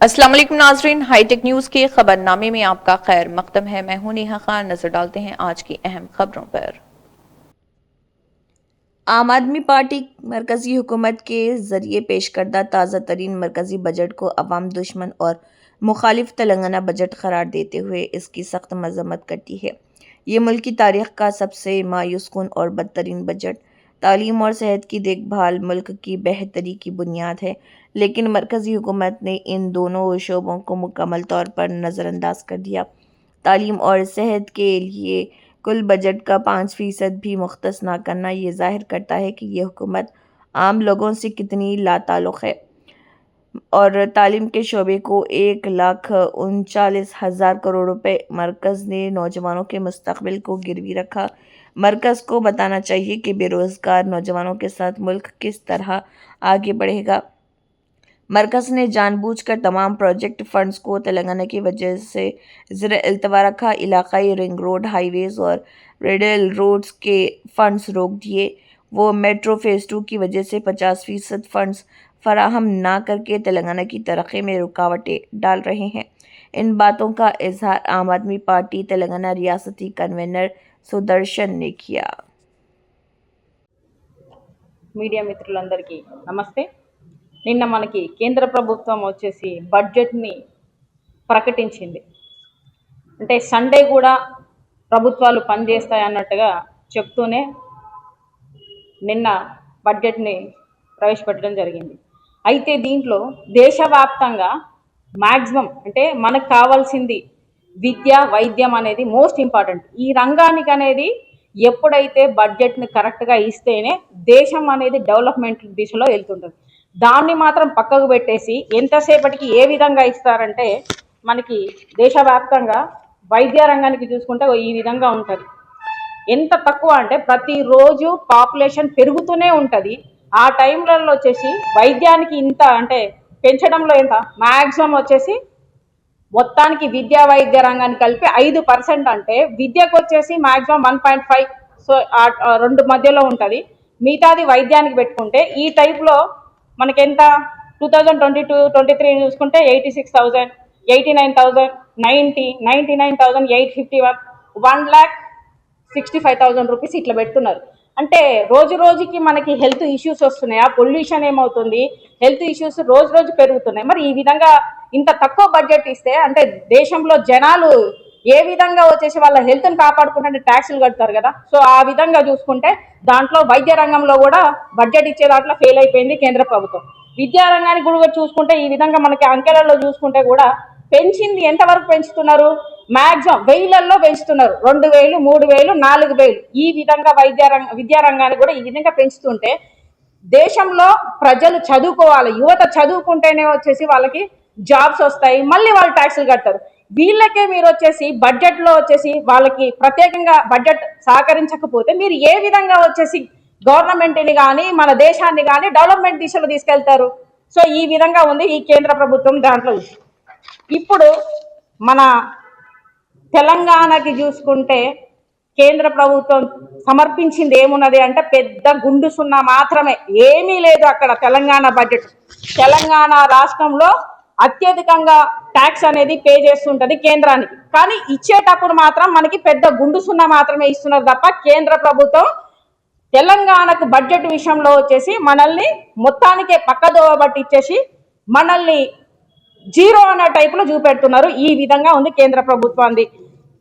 अस्सलाम वालेकुम नाजरीन, हाईटेक न्यूज़ के खबरनामे में आपका खैर मकदम है। मैं हूं नेहा खान। नजर डालते हैं आज की अहम खबरों पर। आम आदमी पार्टी मरकजी हुकूमत के जरिए पेश करदा ताज़ा तरीन मरकजी बजट को अवाम दुश्मन और मुखालिफ तेलंगाना बजट करार देते हुए इसकी सख्त मजम्मत करती है। ये मुल्क की तारीख का सबसे मायूस कुन और बदतरीन बजट तालीम और सेहत की देखभाल मुल्क की बेहतरी की बुनियाद है, लेकिन मरकजी हुकूमत ने इन दोनों शोबों को मुकम्मल तौर पर नज़रअंदाज कर दिया। तालीम और सेहत के लिए कुल बजट का 5% भी मुख्तस ना करना ये ज़ाहिर करता है कि ये हुकूमत आम लोगों से कितनी लाताल्लुक़ है। और तालीम के शोबे को 1,39,000 करोड़ रुपए मरकज़ ने नौजवानों के मुस्तक़बिल को गिरवी रखा। मरकज़ को बताना चाहिए कि बेरोज़गार नौजवानों के साथ मुल्क किस तरह आगे बढ़ेगा। मरकज़ ने जानबूझकर तमाम प्रोजेक्ट फंड्स को तेलंगाना की वजह से ज़ेर इल्तवा रखा। इलाकाई रिंग रोड, हाईवेज़ और रेडियल रोड्स के फंड्स रोक दिए। वो मेट्रो फेज़ 2 की वजह से 50% फंड्स फराहम ना करके तेलंगाना की तरक्की में रुकावटें डाल रहे हैं। इन बातों का इजहार आम आदमी पार्टी तेलंगाना रियासती कन्वीनर सुदर्शन ने किया। మీడియా మిత్రులందరికీ నమస్తే. నిన్న మనకి కేంద్ర ప్రభుత్వం వచ్చేసి బడ్జెట్ని ప్రకటించింది. అంటే సండే కూడా ప్రభుత్వాలు పనిచేస్తాయి అన్నట్టుగా చెప్తూనే నిన్న బడ్జెట్ని ప్రవేశపెట్టడం జరిగింది. అయితే దీంట్లో దేశవ్యాప్తంగా మ్యాక్సిమం అంటే మనకు కావాల్సింది విద్య, వైద్యం అనేది మోస్ట్ ఇంపార్టెంట్. ఈ రంగానికి అనేది ఎప్పుడైతే బడ్జెట్ని కరెక్ట్గా ఇస్తేనే దేశం అనేది డెవలప్మెంట్ దిశలో వెళ్తుంటుంది. దాన్ని మాత్రం పక్కకు పెట్టేసి ఎంతసేపటికి ఏ విధంగా ఇస్తారంటే మనకి దేశవ్యాప్తంగా వైద్య రంగానికి చూసుకుంటే ఈ విధంగా ఉంటుంది. ఎంత తక్కువ అంటే ప్రతిరోజు పాపులేషన్ పెరుగుతూనే ఉంటుంది. ఆ టైంలలో వచ్చేసి వైద్యానికి ఇంత అంటే పెంచడంలో ఎంత మ్యాక్సిమం వచ్చేసి మొత్తానికి విద్యా వైద్య రంగాన్ని కలిపి 5% అంటే విద్యకు వచ్చేసి మ్యాక్సిమం 1.5, సో రెండు మధ్యలో ఉంటుంది. మిగతాది వైద్యానికి పెట్టుకుంటే ఈ టైప్లో మనకి ఎంత 2022-23 చూసుకుంటే 86,000, 89,000, 90, 99,851, 1,65,000 రూపీస్ ఇట్లా పెడుతున్నారు. అంటే రోజు రోజుకి మనకి హెల్త్ ఇష్యూస్ వస్తున్నాయి. ఆ పొల్యూషన్ ఏమవుతుంది, హెల్త్ ఇష్యూస్ రోజు రోజు పెరుగుతున్నాయి. మరి ఈ విధంగా ఇంత తక్కువ బడ్జెట్ ఇస్తే అంటే దేశంలో జనాలు ఏ విధంగా వచ్చేసి వాళ్ళ హెల్త్ని కాపాడుకుంటే ట్యాక్సులు కడతారు కదా. సో ఆ విధంగా చూసుకుంటే దాంట్లో వైద్య రంగంలో కూడా బడ్జెట్ ఇచ్చే దాంట్లో ఫెయిల్ అయిపోయింది కేంద్ర ప్రభుత్వం. విద్యా రంగానికి కూడా చూసుకుంటే ఈ విధంగా మనకి అంకెలలో చూసుకుంటే కూడా పెంచింది ఎంతవరకు పెంచుతున్నారు, మ్యాక్సిమం 1000ల్లో పెంచుతున్నారు. 2,000, 3,000, 4,000 ఈ విధంగా విద్యా రంగాన్ని కూడా ఈ విధంగా పెంచుతుంటే దేశంలో ప్రజలు చదువుకోవాలి, యువత చదువుకుంటేనే వచ్చేసి వాళ్ళకి జాబ్స్ వస్తాయి, మళ్ళీ వాళ్ళు ట్యాక్సులు కడతారు. వీళ్ళకే మీరు వచ్చేసి బడ్జెట్లో వచ్చేసి వాళ్ళకి ప్రత్యేకంగా బడ్జెట్ సహకరించకపోతే మీరు ఏ విధంగా వచ్చేసి గవర్నమెంట్ని కానీ మన దేశాన్ని కానీ డెవలప్మెంట్ దిశలో తీసుకెళ్తారు? సో ఈ విధంగా ఉంది ఈ కేంద్ర ప్రభుత్వం దాంట్లో. ఇప్పుడు మన తెలంగాణకి చూసుకుంటే కేంద్ర ప్రభుత్వం సమర్పించింది ఏమున్నది అంటే పెద్ద గుండు సున్నా మాత్రమే, ఏమీ లేదు అక్కడ. తెలంగాణ బడ్జెట్ తెలంగాణ రాష్ట్రంలో అత్యధికంగా ట్యాక్స్ అనేది పే చేస్తుంటది కేంద్రానికి, కానీ ఇచ్చేటప్పుడు మాత్రం మనకి పెద్ద గుండు సున్నా మాత్రమే ఇస్తున్నారు తప్ప కేంద్ర ప్రభుత్వం తెలంగాణకు బడ్జెట్ విషయంలో వచ్చేసి మనల్ని మొత్తానికే పక్కదోవ పట్టించేసి మనల్ని జీరో అన్న టైపులో చూపెడుతున్నారు. ఈ విధంగా ఉంది కేంద్ర ప్రభుత్వాన్ని.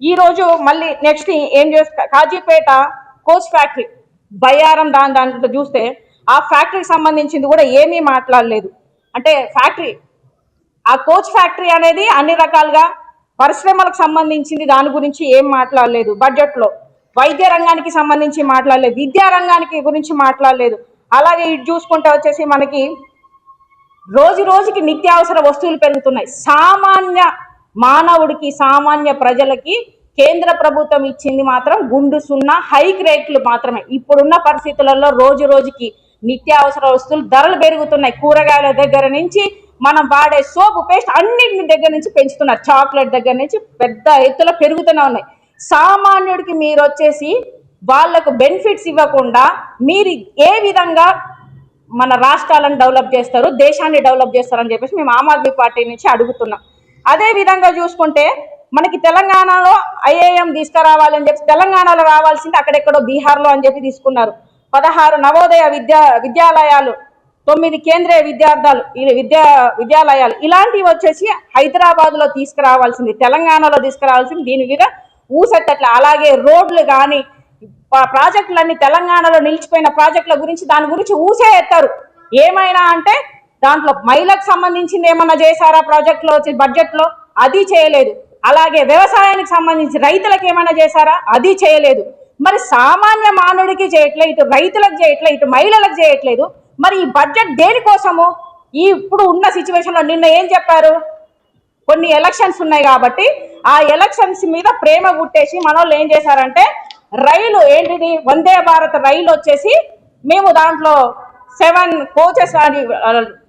ఈరోజు మళ్ళీ నెక్స్ట్ ఏం చేస్తా, కాజీపేట కోచ్ ఫ్యాక్టరీ బయ్యారం దాంట్లో చూస్తే ఆ ఫ్యాక్టరీకి సంబంధించింది కూడా ఏమీ మాట్లాడలేదు. అంటే ఫ్యాక్టరీ ఆ కోచ్ ఫ్యాక్టరీ అనేది అన్ని రకాలుగా పరిశ్రమలకు సంబంధించింది, దాని గురించి ఏం మాట్లాడలేదు బడ్జెట్లో. వైద్య రంగానికి సంబంధించి మాట్లాడలేదు, విద్యా రంగానికి గురించి మాట్లాడలేదు. అలాగే ఇటు చూసుకుంటే వచ్చేసి మనకి రోజు రోజుకి నిత్యావసర వస్తువులు పెరుగుతున్నాయి. సామాన్య మానవుడికి, సామాన్య ప్రజలకి కేంద్ర ప్రభుత్వం ఇచ్చింది మాత్రం గుండు సున్నా హైక్ రేట్లు మాత్రమే. ఇప్పుడున్న పరిస్థితులలో రోజు రోజుకి నిత్యావసర వస్తువులు ధరలు పెరుగుతున్నాయి. కూరగాయల దగ్గర నుంచి మనం వాడే సోపు, పేస్ట్ అన్నింటి దగ్గర నుంచి పెంచుతున్నారు. చాక్లెట్ దగ్గర నుంచి పెద్ద ఎత్తులో పెరుగుతూనే ఉన్నాయి. సామాన్యుడికి మీరు వచ్చేసి వాళ్లకు బెనిఫిట్స్ ఇవ్వకుండా మీరు ఏ విధంగా మన రాష్ట్రాలను డెవలప్ చేస్తారు, దేశాన్ని డెవలప్ చేస్తారని చెప్పేసి మేము ఆమ్ ఆద్మీ పార్టీ నుంచి అడుగుతున్నాం. అదే విధంగా చూసుకుంటే మనకి తెలంగాణలో ఐఏఎం తీసుకురావాలని చెప్పి తెలంగాణలో రావాల్సింది అక్కడెక్కడో బీహార్లో అని చెప్పి తీసుకున్నారు. 16 నవోదయ విద్యాలయాలు, 9 కేంద్రీయ విద్యాలయాలు ఇలాంటివి వచ్చేసి హైదరాబాద్లో తీసుకురావాల్సింది, తెలంగాణలో తీసుకురావాల్సింది. దీని మీద ఊసెత్తట్ల. అలాగే రోడ్లు కానీ ప్రాజెక్టులన్నీ తెలంగాణలో నిలిచిపోయిన ప్రాజెక్టుల గురించి దాని గురించి ఊసే ఎత్తారు. ఏమైనా అంటే దాంట్లో మహిళలకు సంబంధించింది ఏమన్నా చేశారా ప్రాజెక్టులో వచ్చి బడ్జెట్లో? అది చేయలేదు. అలాగే వ్యవసాయానికి సంబంధించి రైతులకు ఏమైనా చేశారా? అది చేయలేదు. మరి సామాన్య మానవుడికి చేయట్లేదు, ఇటు రైతులకు చేయట్లేదు, ఇటు మహిళలకు చేయట్లేదు. మరి ఈ బడ్జెట్ దేనికోసము? ఇప్పుడు ఉన్న సిచ్యువేషన్లో నిన్న ఏం చెప్పారు? కొన్ని ఎలక్షన్స్ ఉన్నాయి కాబట్టి ఆ ఎలక్షన్స్ మీద ప్రేమ గుట్టేసి మనోళ్ళు ఏం చేశారంటే రైలు ఏంటిది వందే భారత్ రైలు వచ్చేసి మేము దాంట్లో 7 కోచెస్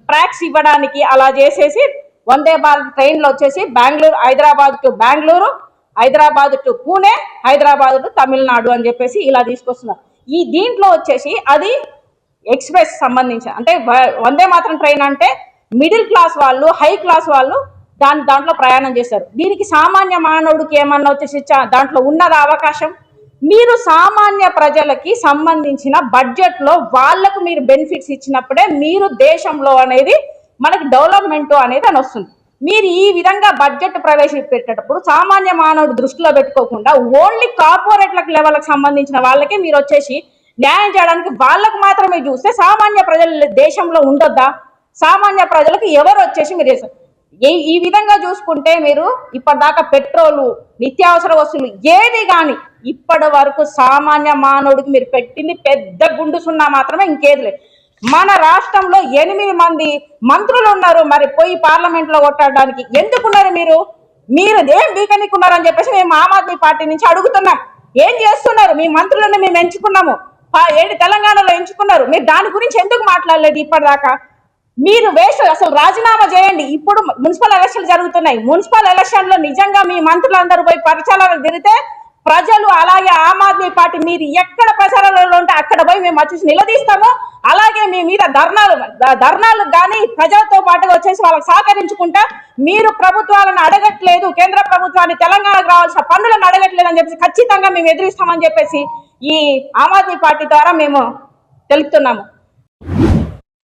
ట్రాక్స్ ఇవ్వడానికి అలా చేసేసి వందే భారత్ ట్రైన్లో వచ్చేసి Hyderabad to Bengaluru, Hyderabad to Pune, Hyderabad to Tamil Nadu అని చెప్పేసి ఇలా తీసుకొస్తున్నారు. ఈ దీంట్లో వచ్చేసి అది ఎక్స్ప్రెస్ సంబంధించి అంటే వందే మాత్రం ట్రైన్ అంటే మిడిల్ క్లాస్ వాళ్ళు, హై క్లాస్ వాళ్ళు దాంట్లో ప్రయాణం చేస్తారు. దీనికి సామాన్య మానవుడికి ఏమన్నా వచ్చేసి దాంట్లో ఉన్నదా అవకాశం? మీరు సామాన్య ప్రజలకి సంబంధించిన బడ్జెట్లో వాళ్లకు మీరు బెనిఫిట్స్ ఇచ్చినప్పుడే మీరు దేశంలో అనేది మనకి డెవలప్మెంట్ అనేది అని వస్తుంది. మీరు ఈ విధంగా బడ్జెట్ ప్రవేశపెట్టేటప్పుడు సామాన్య మానవుడు దృష్టిలో పెట్టుకోకుండా ఓన్లీ కార్పొరేట్లకు లెవెల్కి సంబంధించిన వాళ్ళకే మీరు వచ్చేసి న్యాయం చేయడానికి వాళ్ళకు మాత్రమే చూస్తే సామాన్య ప్రజలు దేశంలో ఉండొద్దా? సామాన్య ప్రజలకు ఎవరు వచ్చేసి మీరు ఈ విధంగా చూసుకుంటే మీరు ఇప్పటిదాకా పెట్రోలు, నిత్యావసర వస్తువులు ఏది కానీ ఇప్పటి వరకు సామాన్య మానవుడికి మీరు పెట్టింది పెద్ద గుండు సున్నా మాత్రమే, ఇంకేది లేదు. మన రాష్ట్రంలో 8 మంది మంత్రులు ఉన్నారు. మరి పోయి పార్లమెంట్లో కొట్టడానికి ఎందుకున్నారు? మీరు ఏం బీకనికున్నారని చెప్పేసి మేము ఆమ్ ఆద్మీ పార్టీ నుంచి అడుగుతున్నాం. ఏం చేస్తున్నారు? మీ మంత్రులను మేము ఎంచుకున్నాము, తెలంగాణలో ఎంచుకున్నారు. మీరు దాని గురించి ఎందుకు మాట్లాడలేదు ఇప్పటిదాకా? మీరు వేస్ట్, అసలు రాజీనామా చేయండి. ఇప్పుడు మున్సిపల్ ఎలక్షన్లు జరుగుతున్నాయి. మున్సిపల్ ఎలక్షన్లో నిజంగా మీ మంత్రులందరూ పోయి ప్రచారాలు తిరిగితే ప్రజలు అలాగే ఆమ్ ఆద్మీ పార్టీ మీరు ఎక్కడ ప్రచారాలలో ఉంటే అక్కడ పోయి మేము వచ్చేసి నిలదీస్తాము. అలాగే మీ మీద ధర్నాలు కానీ ప్రజలతో పాటుగా వచ్చేసి వాళ్ళకి సహకరించుకుంటా మీరు ప్రభుత్వాలను అడగట్లేదు, కేంద్ర ప్రభుత్వాన్ని తెలంగాణకు రావాల్సిన పన్నులను అడగట్లేదు అని చెప్పేసి ఖచ్చితంగా మేము ఎదిరిస్తామని చెప్పేసి ఈ ఆమ్ ఆద్మీ పార్టీ ద్వారా మేము తెలుపుతున్నాము.